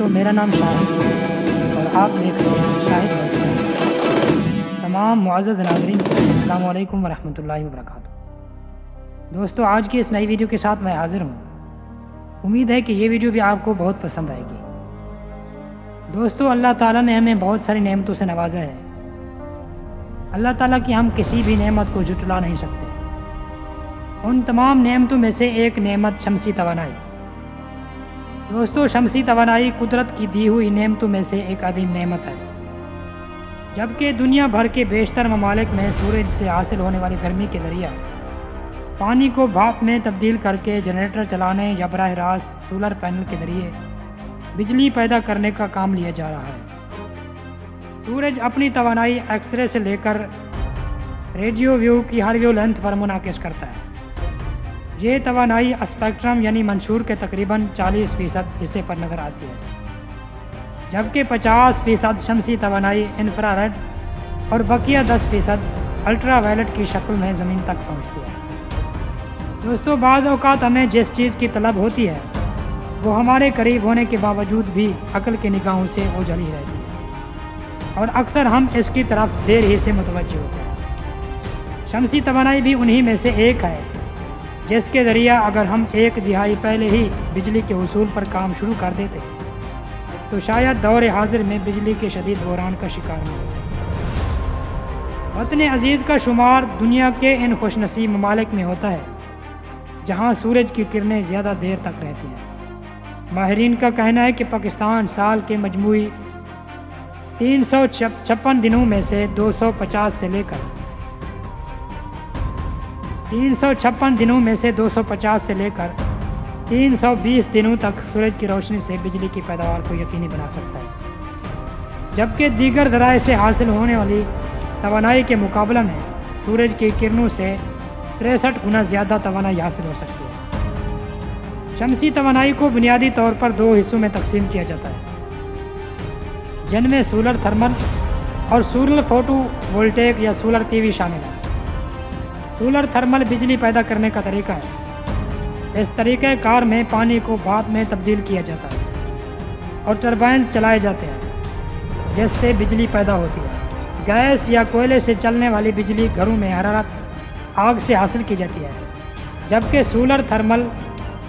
دوستو، میرا نام شاہد ہے اور آپ دیکھ رہے ہیں شاہد ویب۔ تمام معزز ناظرین کو السلام علیکم ورحمۃ اللہ وبرکاتہ۔ دوستو، آج کی اس نئی ویڈیو کے ساتھ میں حاضر ہوں۔ امید ہے کہ یہ ویڈیو بھی آپ کو بہت پسند آئے گی۔ دوستو، اللہ تعالیٰ نے ہمیں بہت ساری نعمتوں سے نوازا ہے۔ اللہ تعالیٰ کی ہم کسی بھی نعمت کو جھٹلا نہیں سکتے۔ ان تمام نعمتوں میں سے ایک نعمت شمسی توانائی۔ دوستو، شمسی توانائی قدرت کی دی ہوئی نعمتوں میں سے ایک عظیم نعمت ہے۔ جبکہ دنیا بھر کے بیشتر ممالک میں سورج سے حاصل ہونے والی گرمی کے ذریعہ پانی کو بھاپ میں تبدیل کر کے جنریٹر چلانے یا براہ راست سولر پینل کے ذریعے بجلی پیدا کرنے کا کام لیا جا رہا ہے۔ سورج اپنی توانائی ایکس رے سے لے کر ریڈیو ویو کی ہر ویو لینتھ پر منعکس کرتا ہے۔ یہ توانائی اسپیکٹرم یعنی منشور کے تقریباً 40% حصے پر نظر آتی ہے، جبکہ 50% شمسی توانائی انفرا ریڈ اور بقیہ 10% الٹرا وائلٹ کی شکل میں زمین تک پہنچتی ہے۔ دوستو، بعض اوقات ہمیں جس چیز کی طلب ہوتی ہے وہ ہمارے قریب ہونے کے باوجود بھی عقل کی نگاہوں سے اوجھل ہی رہتی ہے، اور اکثر ہم اس کی طرف دیر ہی سے متوجہ ہوتے ہیں۔ شمسی توانائی بھی انہی میں سے ایک ہے جس کے ذریعہ اگر ہم 1 دہائی پہلے ہی بجلی کے حصول پر کام شروع کر دیتے تو شاید دور حاضر میں بجلی کے شدید بحران کا شکار نہ ہوتے۔ وطن عزیز کا شمار دنیا کے ان خوش نصیب ممالک میں ہوتا ہے جہاں سورج کی کرنیں زیادہ دیر تک رہتی ہیں۔ ماہرین کا کہنا ہے کہ پاکستان سال کے مجموعی 356 دنوں میں سے 250 سے لے کر 320 دنوں تک سورج کی روشنی سے بجلی کی پیداوار کو یقینی بنا سکتا ہے، جبکہ دیگر ذرائع سے حاصل ہونے والی توانائی کے مقابلہ میں سورج کی کرنوں سے 63 گنا زیادہ توانائی حاصل ہو سکتی ہے۔ شمسی توانائی کو بنیادی طور پر 2 حصوں میں تقسیم کیا جاتا ہے، جن میں سولر تھرمل اور سولر فوٹو وولٹیک یا سولر پی وی شامل ہے۔ سولر تھرمل بجلی پیدا کرنے کا طریقہ ہے۔ اس طریقہ کار میں پانی کو بھاپ میں تبدیل کیا جاتا ہے اور ٹربائن چلائے جاتے ہیں جس سے بجلی پیدا ہوتی ہے۔ گیس یا کوئلے سے چلنے والی بجلی گھروں میں حرارت آگ سے حاصل کی جاتی ہے، جبکہ سولر تھرمل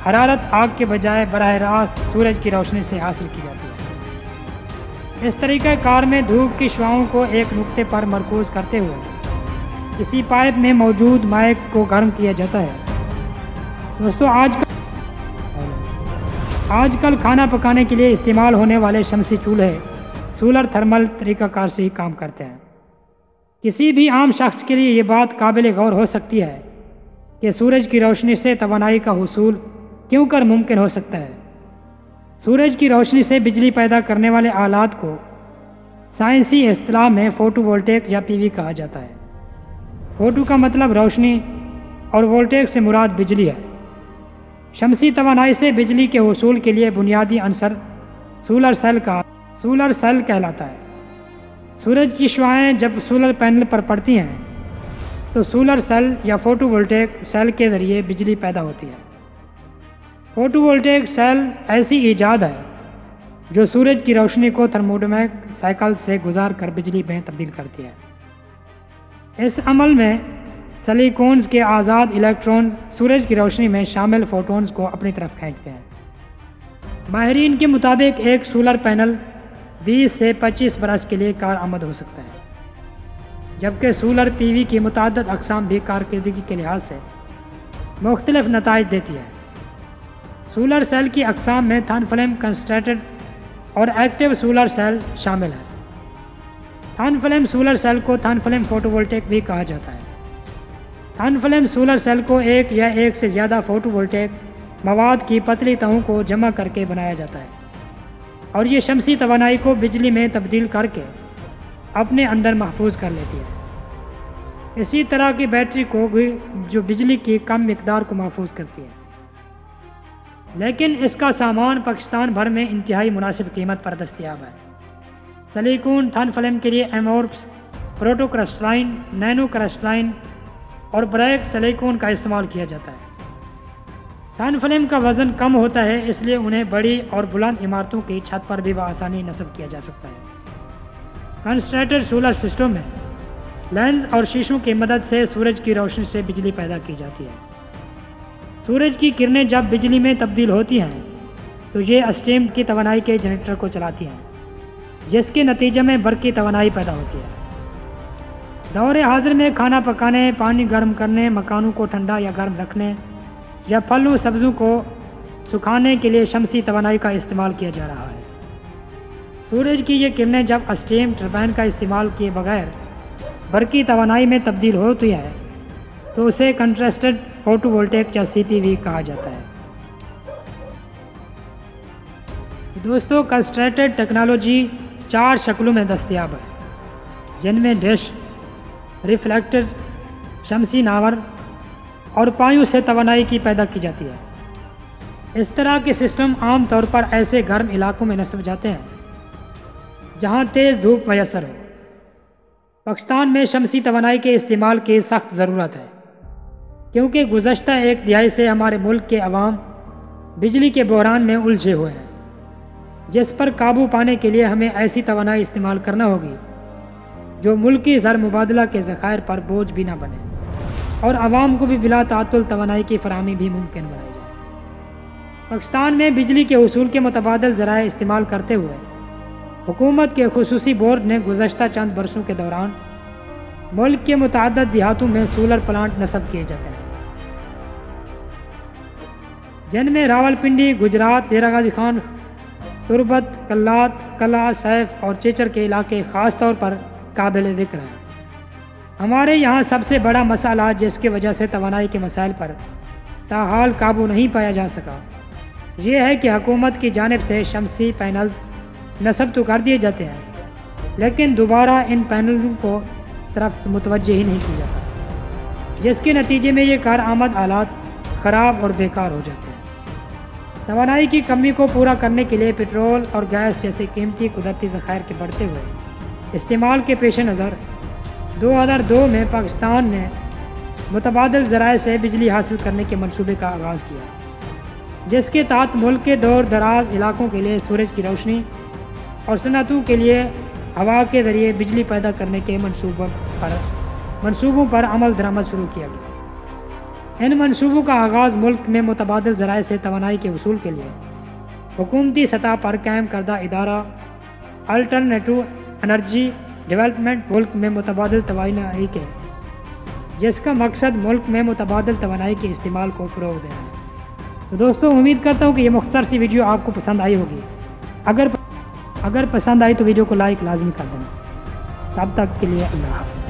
حرارت آگ کے بجائے براہ راست سورج کی روشنی سے حاصل کی جاتی ہے۔ اس طریقہ کار میں دھوپ کی شعاؤں کو ایک نقطے پر مرکوز کرتے ہوئے کسی پائپ میں موجود مائع کو گرم کیا جاتا ہے۔ دوستو، آج کل کھانا پکانے کے لیے استعمال ہونے والے شمسی چولہے سولر تھرمل طریقہ کار سے ہی کام کرتے ہیں۔ کسی بھی عام شخص کے لیے یہ بات قابل غور ہو سکتی ہے کہ سورج کی روشنی سے توانائی کا حصول کیوں کر ممکن ہو سکتا ہے۔ سورج کی روشنی سے بجلی پیدا کرنے والے آلات کو سائنسی اصطلاح میں فوٹو وولٹیک یا پی وی کہا جاتا ہے۔ فوٹو کا مطلب روشنی اور وولٹیک سے مراد بجلی ہے۔ شمسی توانائی سے بجلی کے حصول کے لیے بنیادی عنصر سولر سیل کہلاتا ہے۔ سورج کی شعاعیں جب سولر پینل پر پڑتی ہیں تو سولر سیل یا فوٹو وولٹیک سیل کے ذریعے بجلی پیدا ہوتی ہے۔ فوٹو وولٹیک سیل ایسی ایجاد ہے جو سورج کی روشنی کو تھرموڈینامک سائیکل سے گزار کر بجلی میں تبدیل کرتی ہے۔ اس عمل میں سلیکونز کے آزاد الیکٹرون سورج کی روشنی میں شامل فوٹونز کو اپنی طرف کھینچتے ہیں۔ ماہرین کے مطابق ایک سولر پینل 20 سے 25 برس کے لیے کارآمد ہو سکتا ہے، جبکہ سولر پی وی کی متعدد اقسام بھی کارکردگی کے لحاظ سے مختلف نتائج دیتی ہے۔ سولر سیل کی اقسام میں تھن فلم کنسنٹریٹڈ اور ایکٹیو سولر سیل شامل ہے۔ تھن فلم سولر سیل کو تھن فلم فوٹو وولٹیک بھی کہا جاتا ہے۔ تھن فلم سولر سیل کو ایک یا ایک سے زیادہ فوٹو وولٹیک مواد کی پتلی تہوں کو جمع کر کے بنایا جاتا ہے، اور یہ شمسی توانائی کو بجلی میں تبدیل کر کے اپنے اندر محفوظ کر لیتی ہے۔ اسی طرح کی بیٹری کو بھی جو بجلی کی کم مقدار کو محفوظ کرتی ہے، لیکن اس کا سامان پاکستان بھر میں انتہائی مناسب قیمت پر دستیاب ہے۔ سلیکون تھن فلم کے لیے amorphous, proto crystalline, Nano crystalline اور بریک سلیکون کا استعمال کیا جاتا ہے۔ ٹن فلیم کا وزن کم ہوتا ہے، اس لیے انہیں بڑی اور بلند عمارتوں کی چھت پر بھی بآسانی نصب کیا جا سکتا ہے۔ کنسنٹریٹڈ سولر سسٹم میں لینز اور شیشوں کی مدد سے سورج کی روشنی سے بجلی پیدا کی جاتی ہے۔ سورج کی کرنیں جب بجلی میں تبدیل ہوتی ہیں تو یہ اسٹیم کی توانائی کے جنریٹر کو چلاتی ہیں، جس کے نتیجے میں برقی توانائی پیدا ہوتی ہے۔ دور حاضر میں کھانا پکانے، پانی گرم کرنے، مکانوں کو ٹھنڈا یا گرم رکھنے یا پھلوں سبزوں کو سکھانے کے لیے شمسی توانائی کا استعمال کیا جا رہا ہے۔ سورج کی یہ کرنیں جب اسٹیم ٹربائن کا استعمال کیے بغیر برقی توانائی میں تبدیل ہوتی ہے تو اسے کنٹرسٹڈ فوٹو وولٹیک یا سی پی وی کہا جاتا ہے۔ دوستو، کنسنٹریٹڈ ٹیکنالوجی 4 شکلوں میں دستیاب ہے، جن میں ڈش، ریفلیکٹر، شمسی ناور اور پایوں سے توانائی کی پیدا کی جاتی ہے۔ اس طرح کے سسٹم عام طور پر ایسے گرم علاقوں میں نصب جاتے ہیں جہاں تیز دھوپ میسر ہو۔ پاکستان میں شمسی توانائی کے استعمال کی سخت ضرورت ہے، کیونکہ گزشتہ 1 دہائی سے ہمارے ملک کے عوام بجلی کے بحران میں الجھے ہوئے ہیں، جس پر قابو پانے کے لیے ہمیں ایسی توانائی استعمال کرنا ہوگی جو ملکی زر مبادلہ کے ذخائر پر بوجھ بھی نہ بنے اور عوام کو بھی بلا تعطل توانائی کی فراہمی بھی ممکن بنائی جائے۔ پاکستان میں بجلی کے حصول کے متبادل ذرائع استعمال کرتے ہوئے حکومت کے خصوصی بورڈ نے گزشتہ چند برسوں کے دوران ملک کے متعدد دیہاتوں میں سولر پلانٹ نصب کیے جاتے ہیں، جن میں راولپنڈی، گجرات، ڈیرہ غازی خان، تربت، کلات، کلا، سیف اور چیچر کے علاقے خاص طور پر قابل ذکر ہیں۔ ہمارے یہاں سب سے بڑا مسئلہ جس کی وجہ سے توانائی کے مسائل پر تاحال قابو نہیں پایا جا سکا یہ ہے کہ حکومت کی جانب سے شمسی پینلز نصب تو کر دیے جاتے ہیں، لیکن دوبارہ ان پینلوں کو طرف متوجہ ہی نہیں کیا جاتا، جس کے نتیجے میں یہ کارآمد آلات خراب اور بیکار ہو جاتے ہیں۔ توانائی کی کمی کو پورا کرنے کے لیے پٹرول اور گیس جیسے قیمتی قدرتی ذخائر کے بڑھتے ہوئے استعمال کے پیش نظر 2002 میں پاکستان نے متبادل ذرائع سے بجلی حاصل کرنے کے منصوبے کا آغاز کیا، جس کے تحت ملک کے دور دراز علاقوں کے لیے سورج کی روشنی اور صنعتوں کے لیے ہوا کے ذریعے بجلی پیدا کرنے کے منصوبوں پر عمل درآمد شروع کیا گیا۔ ان منصوبوں کا آغاز ملک میں متبادل ذرائع سے توانائی کے حصول کے لیے حکومتی سطح پر قائم کردہ ادارہ الٹرنیٹو انرجی ڈیولپمنٹ ملک میں متبادل توانائی کے، جس کا مقصد ملک میں متبادل توانائی کے استعمال کو فروغ دینا ہے۔ تو دوستوں، امید کرتا ہوں کہ یہ مختصر سی ویڈیو آپ کو پسند آئی ہوگی۔ اگر پسند آئی تو ویڈیو کو لائک لازمی کر دینا۔ تب تک کے لیے اللہ حافظ۔